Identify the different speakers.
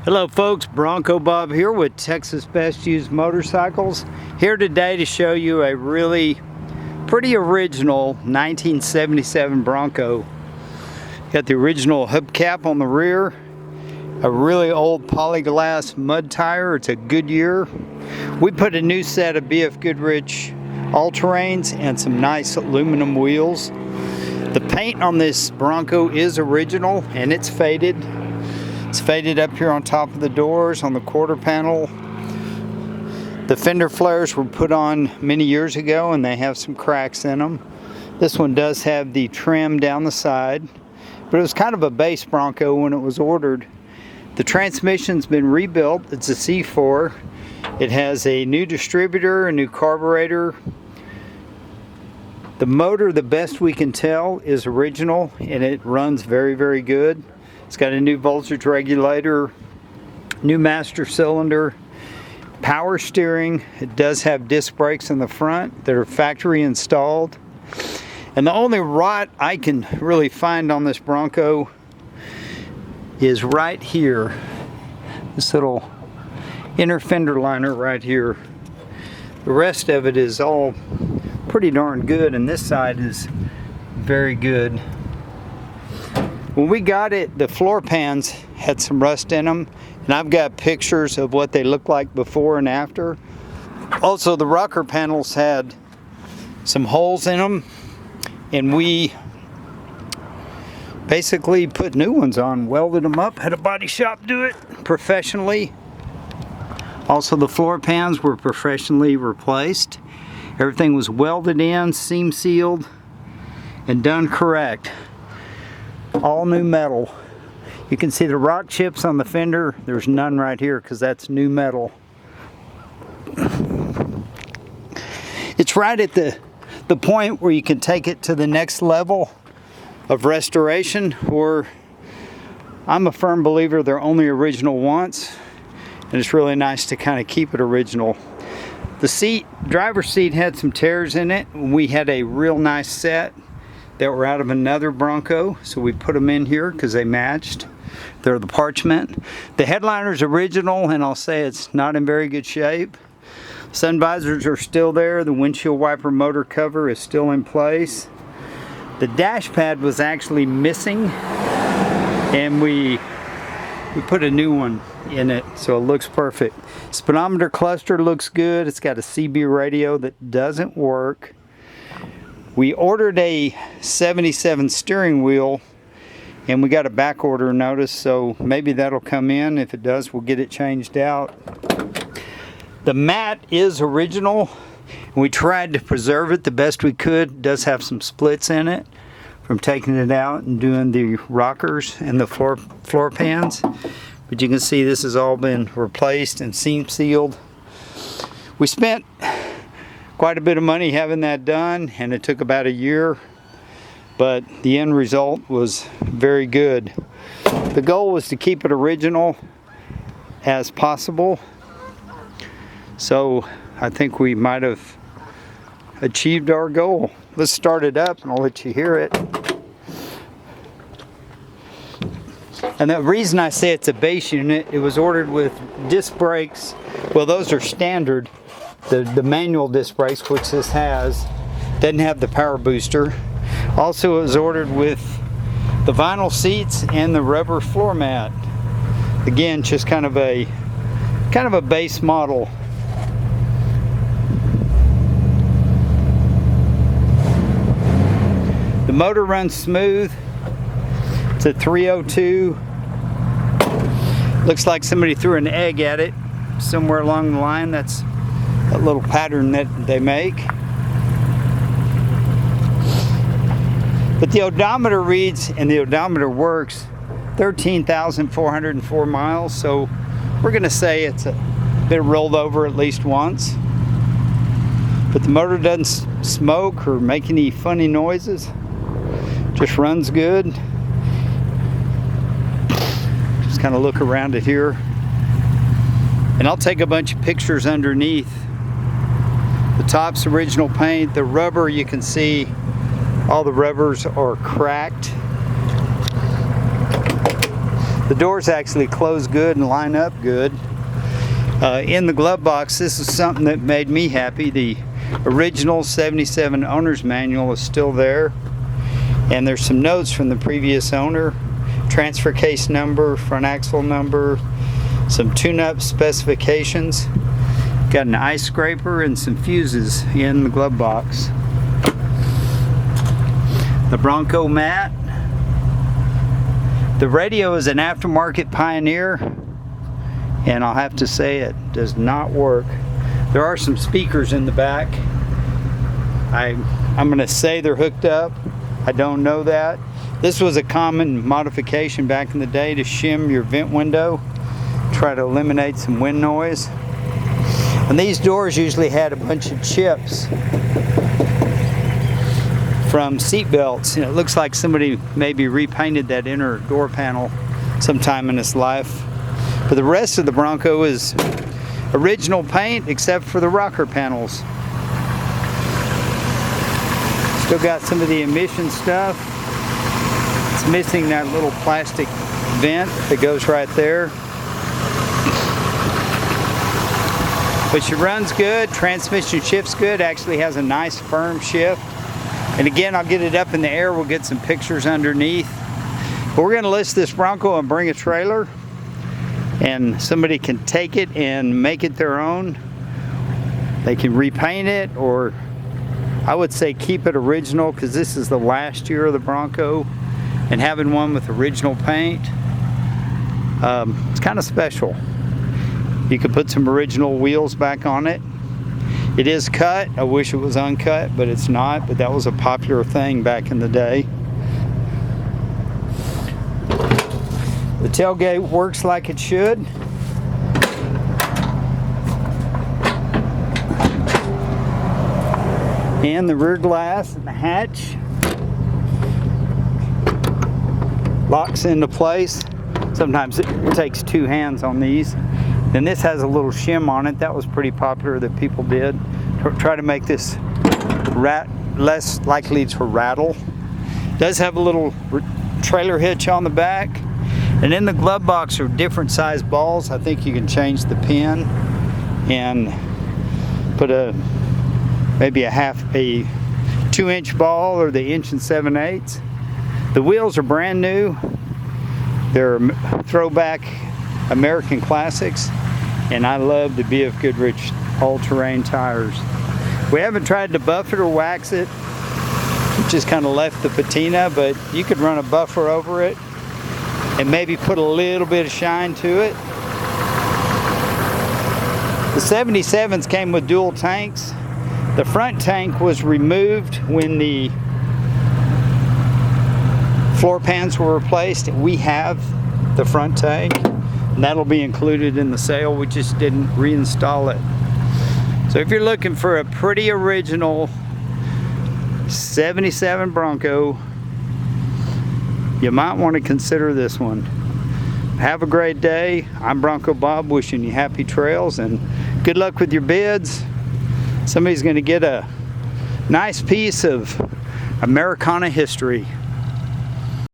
Speaker 1: Hello folks, Bronco Bob here with Texas Best Used Motorcycles. Here today to show you a really pretty original 1977 Bronco. Got the original hubcap on the rear, a really old polyglass mud tire. It's a Goodyear. We put a new set of BF Goodrich all-terrains and some nice aluminum wheels. The paint on this Bronco is original and it's faded. It's faded up here on top of the doors, on the quarter panel. The fender flares were put on many years ago and they have some cracks in them. This one does have the trim down the side, but it was kind of a base Bronco when it was ordered. The transmission's been rebuilt. It's a C4. It has a new distributor, a new carburetor. The motor, the best we can tell, is original and it runs very, very good. It's got a new voltage regulator, new master cylinder, power steering. It does have disc brakes in the front that are factory installed. And the only rot I can really find on this Bronco is right here. This little inner fender liner right here. The rest of it is all pretty darn good, and this side is very good. When we got it, the floor pans had some rust in them, and I've got pictures of what they look like before and after. Also, the rocker panels had some holes in them, and we basically put new ones on, welded them up, had a body shop do it professionally. Also, the floor pans were professionally replaced. Everything was welded in, seam sealed, and done correct. All new metal. You can see the rock chips on the fender. There's none right here because that's new metal. It's right at the point where you can take it to the next level of restoration, or I'm a firm believer they're only original once, and it's really nice to kind of keep it original. The driver's seat had some tears in it. We had a real nice set that were out of another Bronco, so we put them in here because they matched. They're the parchment. The headliner's original, and I'll say it's not in very good shape. Sun visors are still there. The windshield wiper motor cover is still in place. The dash pad was actually missing, and we put a new one in it, so it looks perfect. Speedometer cluster looks good. It's got a CB radio that doesn't work. We ordered a 77 steering wheel and we got a back order notice, so maybe that'll come in. If it does, we'll get it changed out. The mat is original. We tried to preserve it the best we could. It does have some splits in it from taking it out and doing the rockers and the floor pans. But you can see this has all been replaced and seam sealed. We spent quite a bit of money having that done, and it took about a year, but the end result was very good. The goal was to keep it original as possible, so I think we might have achieved our goal. Let's start it up and I'll let you hear it. And the reason I say it's a base unit, it was ordered with disc brakes. Well, those are standard. The manual disc brakes, which this has, doesn't have the power booster. Also, it was ordered with the vinyl seats and the rubber floor mat. Again, just kind of a base model. The motor runs smooth. It's a 302. Looks like somebody threw an egg at it somewhere along the line. That's a little pattern that they make. But the odometer reads, and the odometer works, 13,404 miles, so we're going to say it's been rolled over at least once. But the motor doesn't smoke or make any funny noises. Just runs good. Just kind of look around it here. And I'll take a bunch of pictures underneath. The top's original paint. The rubber, you can see all the rubbers are cracked. The doors actually close good and line up good. In the glove box, this is something that made me happy. The original 77 owner's manual is still there, and there's some notes from the previous owner, transfer case number, front axle number, some tune-up specifications. Got an ice scraper and some fuses in the glove box. The Bronco mat. The radio is an aftermarket Pioneer, and I'll have to say it does not work. There are some speakers in the back. I'm going to say they're hooked up. I don't know that. This was a common modification back in the day to shim your vent window, try to eliminate some wind noise. And these doors usually had a bunch of chips from seat belts. You know, it looks like somebody maybe repainted that inner door panel sometime in its life. But the rest of the Bronco is original paint except for the rocker panels. Still got some of the emission stuff. It's missing that little plastic vent that goes right there. But she runs good, transmission shifts good, actually has a nice firm shift. And again, I'll get it up in the air, we'll get some pictures underneath. But we're gonna list this Bronco and bring a trailer, and somebody can take it and make it their own. They can repaint it, or I would say keep it original, because this is the last year of the Bronco, and having one with original paint, it's kind of special. You could put some original wheels back on it. It is cut. I wish it was uncut, but it's not. But that was a popular thing back in the day. The tailgate works like it should. And the rear glass and the hatch locks into place. Sometimes it takes two hands on these. Then this has a little shim on it. That was pretty popular that people did. Try to make this less likely to rattle. It does have a little trailer hitch on the back. And in the glove box are different size balls. I think you can change the pin and put maybe a 2-inch ball or the 1 7/8. The wheels are brand new. They're throwback American classics, and I love the BF Goodrich all-terrain tires. We haven't tried to buff it or wax it. We just kind of left the patina, but you could run a buffer over it and maybe put a little bit of shine to it. The 77s came with dual tanks. The front tank was removed when the floor pans were replaced. We have the front tank, and that'll be included in the sale. We just didn't reinstall it. So if you're looking for a pretty original 77 Bronco, you might want to consider this one. Have a great day. I'm Bronco Bob, wishing you happy trails and good luck with your bids. Somebody's going to get a nice piece of Americana history.